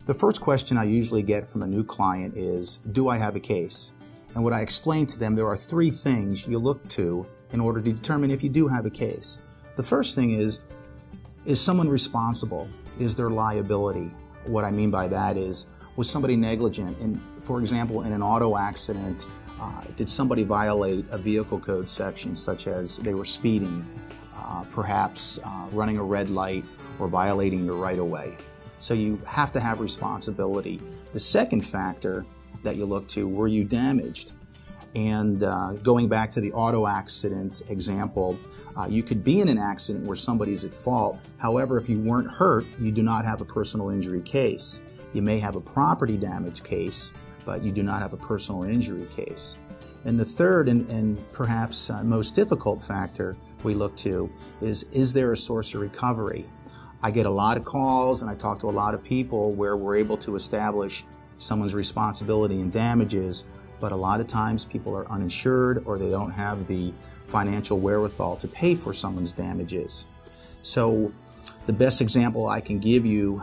The first question I usually get from a new client is, do I have a case? And what I explain to them, there are three things you look to in order to determine if you do have a case. The first thing is someone responsible? Is there liability? What I mean by that is, was somebody negligent? And for example, in an auto accident, did somebody violate a vehicle code section, such as they were speeding, perhaps running a red light, or violating the right-of-way? So you have to have responsibility. The second factor that you look to, were you damaged? And going back to the auto accident example, you could be in an accident where somebody's at fault. However, if you weren't hurt, you do not have a personal injury case. You may have a property damage case, but you do not have a personal injury case. And the third and perhaps most difficult factor we look to is there a source of recovery? I get a lot of calls and I talk to a lot of people where we're able to establish someone's responsibility and damages, but a lot of times people are uninsured or they don't have the financial wherewithal to pay for someone's damages. So the best example I can give you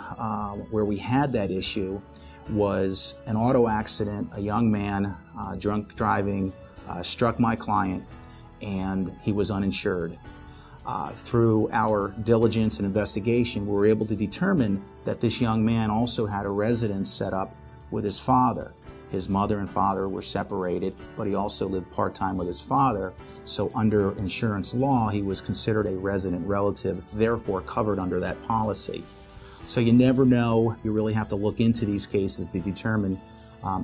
where we had that issue was an auto accident. A young man, drunk driving, struck my client, and he was uninsured. Through our diligence and investigation, we were able to determine that this young man also had a residence set up with his father. His mother and father were separated, but he also lived part-time with his father. So under insurance law, he was considered a resident relative, therefore covered under that policy. So you never know. You really have to look into these cases to determine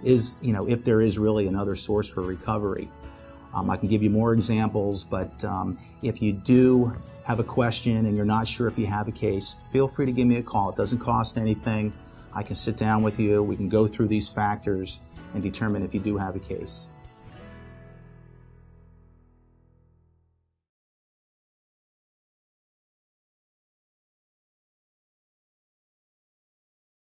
if there is really another source for recovery. I can give you more examples, but if you do have a question and you're not sure if you have a case, feel free to give me a call. It doesn't cost anything. I can sit down with you. We can go through these factors and determine if you do have a case.